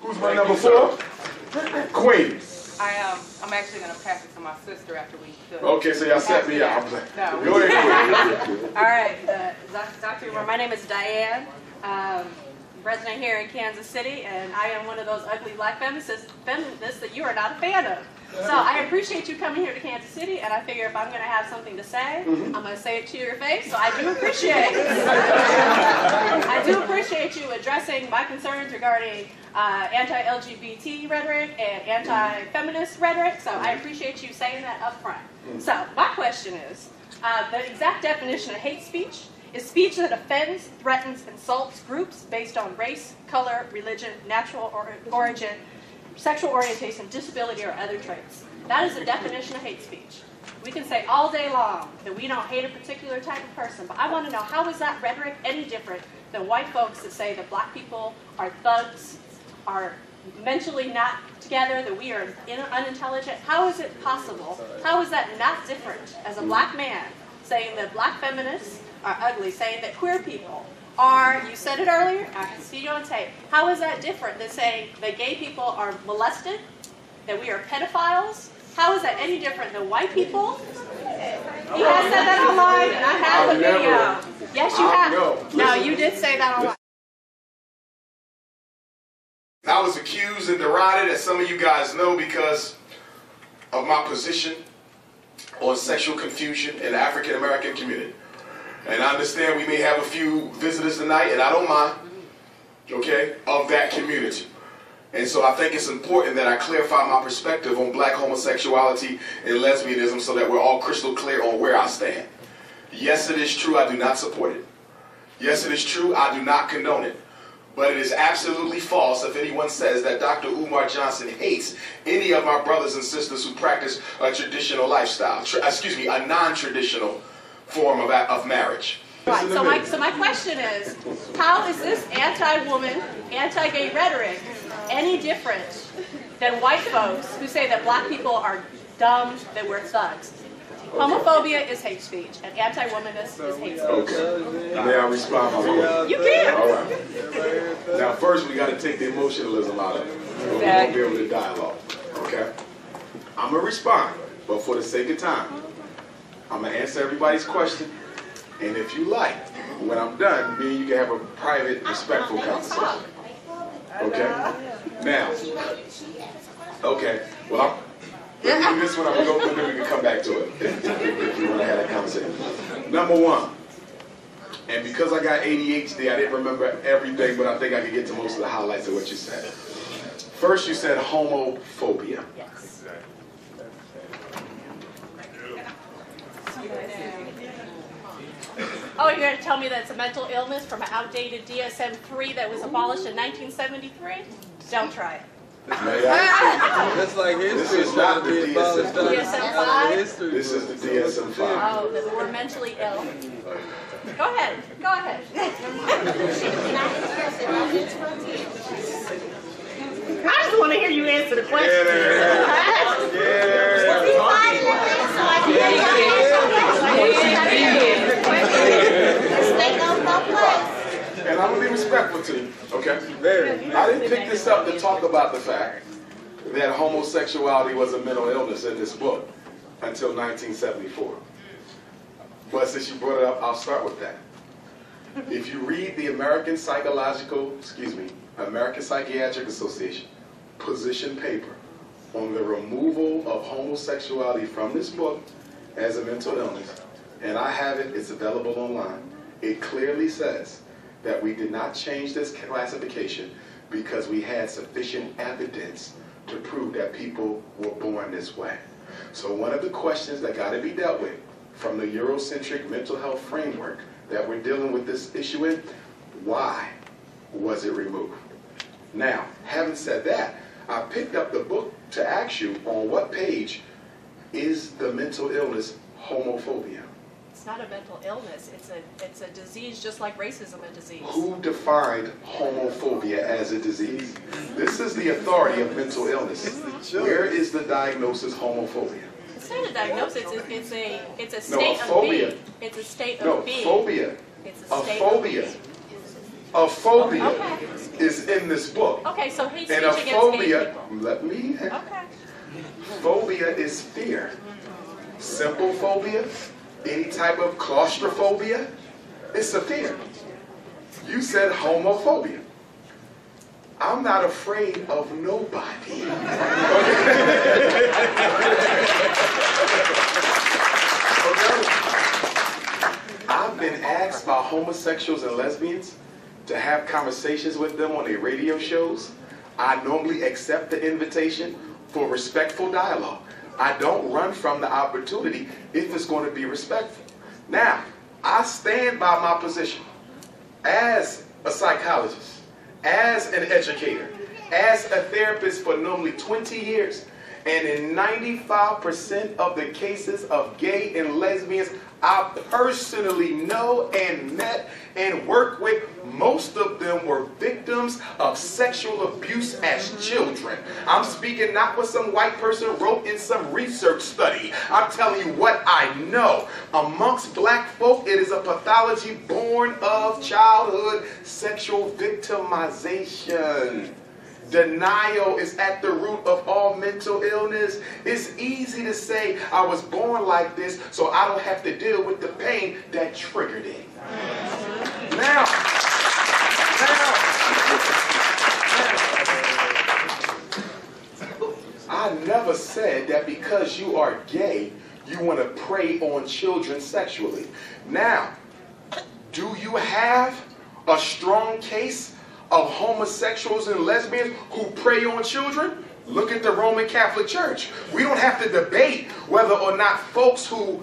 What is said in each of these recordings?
Who's my number 4? Queen. I'm actually going to pass it to my sister after we do. Okay, so y'all set me up. No. Go ahead, Queen. All right, Dr. Umar, my name is Diane. Resident here in Kansas City, and I am one of those ugly black feminists that you are not a fan of. So I appreciate you coming here to Kansas City, and I figure if I'm going to have something to say, I'm going to say it to your face. So I do appreciate you addressing my concerns regarding anti-LGBT rhetoric and anti-feminist rhetoric. So I appreciate you saying that up front. So my question is, the exact definition of hate speech is speech that offends, threatens, insults groups based on race, color, religion, natural origin, sexual orientation, disability, or other traits. That is the definition of hate speech. We can say all day long that we don't hate a particular type of person, but I want to know, how is that rhetoric any different than white folks that say that black people are thugs, are mentally not together, that we are unintelligent? How is it possible? How is that not different as a black man saying that black feminists are ugly, saying that queer people are, you said it earlier, I can see you on tape. How is that different than saying that gay people are molested, that we are pedophiles? How is that any different than white people? He has said that online, and I have the video. Yes, you have. No, you did say that online. I was accused and derided, as some of you guys know, because of my position on sexual confusion in the African American community. And I understand we may have a few visitors tonight, and I don't mind, okay, of that community. And so I think it's important that I clarify my perspective on black homosexuality and lesbianism so that we're all crystal clear on where I stand. Yes, it is true, I do not support it. Yes, it is true, I do not condone it. But it is absolutely false if anyone says that Dr. Umar Johnson hates any of my brothers and sisters who practice a traditional lifestyle, a non-traditional form of marriage. Right, so my question is, how is this anti-woman, anti-gay rhetoric any different than white folks who say that black people are dumb, that we're thugs? Homophobia is hate speech, and anti-womanness is hate speech. Okay. May I respond, my lord? You can. All right. Now, first, we got to take the emotionalism out of it. We won't be able to dialogue. Okay? I'm going to respond, but for the sake of time, I'm going to answer everybody's question. And if you like, when I'm done, me and you can have a private, respectful conversation. Okay? Now, okay. Well, let me do this one. I'm going to go, and then we can come back to it if you want to have that conversation. Number 1, and because I got ADHD, I didn't remember everything, but I think I can get to most of the highlights of what you said. First, you said homophobia. Yes. Oh, you're going to tell me that it's a mental illness from an outdated DSM-3 that was abolished in 1973? Don't try it. That's like history. This is not the DSM-5? This is the DSM-5. Oh, that we're mentally ill. Go ahead. Go ahead. I just want to hear you answer the question. And I'm going to be respectful to you, okay? I didn't pick this up to talk about the fact that homosexuality was a mental illness in this book until 1974. But since you brought it up, I'll start with that. If you read the American Psychiatric Association position paper on the removal of homosexuality from this book as a mental illness, and I have it, it's available online, it clearly says that we did not change this classification because we had sufficient evidence to prove that people were born this way. So one of the questions that got to be dealt with from the Eurocentric mental health framework that we're dealing with this issue in, why was it removed? Now, having said that, I picked up the book to ask you on what page is the mental illness homophobia. It's not a mental illness. It's a disease, just like racism is a disease. Who defined homophobia as a disease? This is the authority of mental illness. Where is the diagnosis homophobia? It's not a diagnosis. It's a state of being. It's a state of being. No, phobia. It's a state phobia. of being. A phobia Okay. is in this book. Okay, so hate And speech a against gay phobia, people. let me, Okay. phobia is fear. Simple phobia, any type of claustrophobia, it's a fear. You said homophobia. I'm not afraid of nobody. Okay? I've been asked by homosexuals and lesbians to have conversations with them on their radio shows. I normally accept the invitation for respectful dialogue. I don't run from the opportunity if it's going to be respectful. Now, I stand by my position as a psychologist, as an educator, as a therapist for normally 20 years. And in 95% of the cases of gay and lesbians I personally know and met and worked with, most of them were victims of sexual abuse as children. I'm speaking not what some white person wrote in some research study. I'm telling you what I know. Amongst black folk, it is a pathology born of childhood sexual victimization. Denial is at the root of all mental illness. It's easy to say, I was born like this, so I don't have to deal with the pain that triggered it. Now, I never said that because you are gay, you want to prey on children sexually. Now, do you have a strong case of homosexuals and lesbians who prey on children? Look at the Roman Catholic Church. We don't have to debate whether or not folks who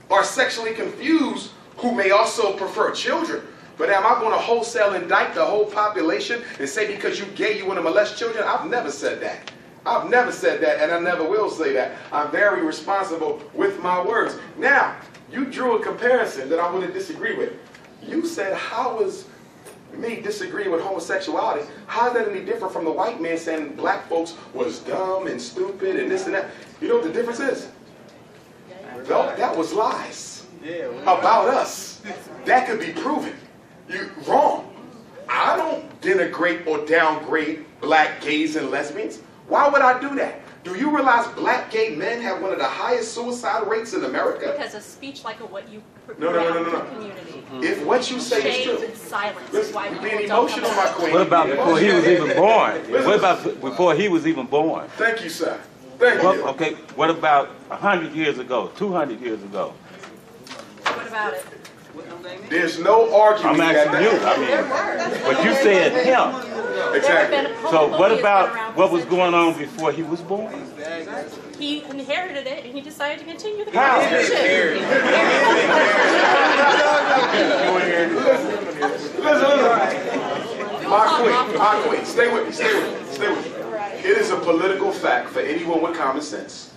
are sexually confused who may also prefer children. But am I going to wholesale indict the whole population and say because you gay you want to molest children? I've never said that. I've never said that, and I never will say that. I'm very responsible with my words. Now, you drew a comparison that I want to disagree with. You said, how is me disagreeing with homosexuality, how is that any different from the white man saying black folks was dumb and stupid and this and that? You know what the difference is? Well, that was lies about us. That could be proven. You're wrong. I don't denigrate or downgrade black gays and lesbians. Why would I do that? Do you realize black gay men have one of the highest suicide rates in America? Because of speech like what you No. community. If what you say is Shame true. and silence is Listen, why you're people being don't emotional, come my out. queen. What about before he was even born? What about before he was even born? Thank you, sir. Thank you. Okay, what about 100 years ago, 200 years ago? What about it? There's no argument. I'm asking you, but you said him. Exactly. So what about what was going on before he was born? He inherited it and he decided to continue the How? conversation. Listen. My queen, stay with me. It is a political fact for anyone with common sense.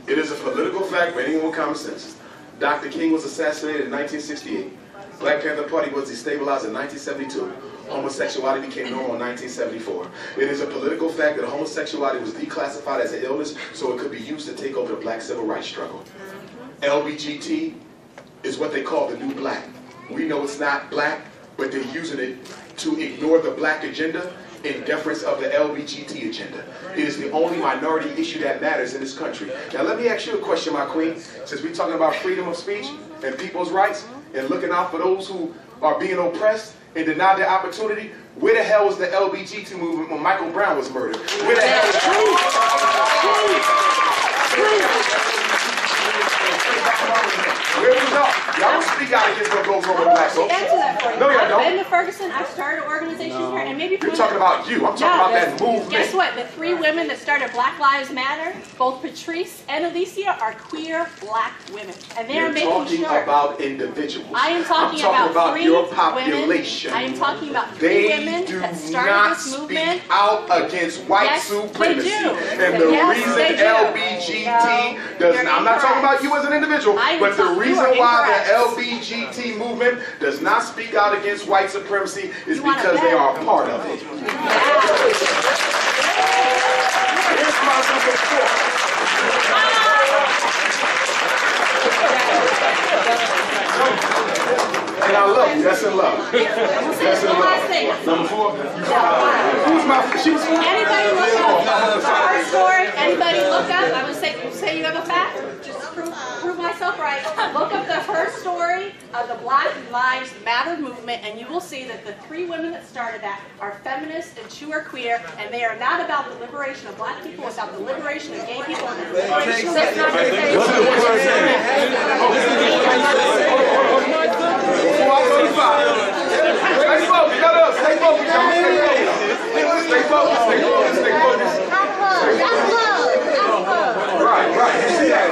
It is a political fact for anyone with common sense. Dr. King was assassinated in 1968. Black Panther Party was destabilized in 1972. Homosexuality became normal in 1974. It is a political fact that homosexuality was declassified as an illness so it could be used to take over the black civil rights struggle. LGBT is what they call the new black. We know it's not black, but they're using it to ignore the black agenda in deference of the LGBT agenda. It is the only minority issue that matters in this country. Now let me ask you a question, my queen. Since we're talking about freedom of speech and people's rights and looking out for those who are being oppressed and denied their opportunity, where the hell was the LGBT movement when Michael Brown was murdered? Where the hell Where was y'all? Y'all don't speak out against what goes wrong with black folks. Answer that for you. No, y'all don't. I've been to Ferguson. I've started organizations here, and maybe You're talking about you. I'm talking about that movement. Guess what? The 3 women that started Black Lives Matter, both Patrice and Alicia, are queer black women, and they are You're making talking sure. about individuals. I am talking I'm about 3 your women. population. I am talking about 3 women that started this movement. Speak out against white Yes, supremacy. they do. And the Yes, reason they do. LGBT does You're not, I'm not talking about you as an individual, I but the you reason are why incorrect. the LGBT movement does not speak out against white supremacy is You wanna because they bet? are a part of it. Here's my number 4. And I love you. That's in love. That's in love. Number 4. Who's my? She was. Anybody look up her story? Anybody look up? I would say you have a fact. Just prove myself right. Look up the her story of the Black Lives Matter movement, and you will see that the 3 women that started that are feminists and 2 are queer, and they are not about the liberation of black people. It's about the liberation of gay people and the liberation of What's the word saying? Before I go to 5. Stay focused. No, stay focused. Stay focused. Stay focused. Stay focused. Right. You see that?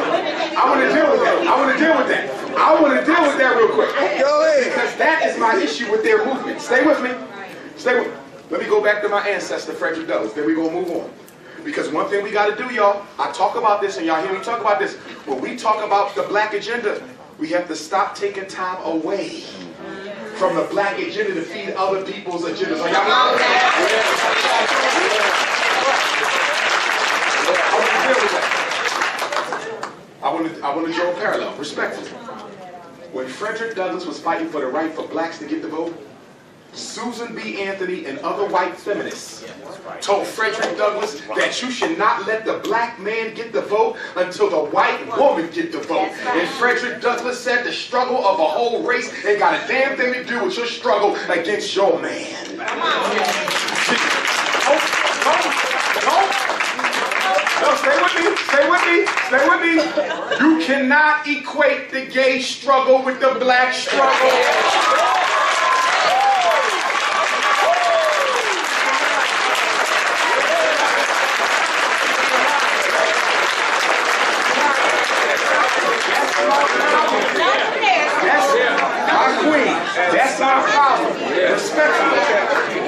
I want to deal with that. I want to deal with that real quick. Because that is my issue with their movement. Stay with me. Let me go back to my ancestor, Frederick Douglass. Then we're going to move on. Because one thing we got to do, y'all, I talk about this and y'all hear me talk about this. When we talk about the black agenda, we have to stop taking time away from the black agenda to feed other people's agendas. Are y'all know? I want to draw a parallel, respectfully. When Frederick Douglass was fighting for the right for blacks to get the vote, Susan B. Anthony and other white feminists told Frederick Douglass that you should not let the black man get the vote until the white woman get the vote. And Frederick Douglass said the struggle of a whole race ain't got a damn thing to do with your struggle against your man. No, stay with me. You cannot equate the gay struggle with the black struggle. That's our problem.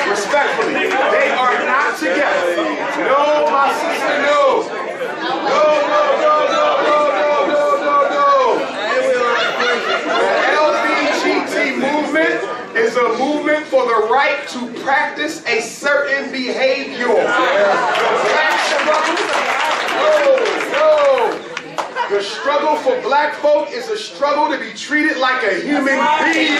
Respectfully. They are not together. No, my sister, no. No. The LGBT movement is a movement for the right to practice a certain behavior. The black struggle, no. The struggle for black folk is a struggle to be treated like a human being.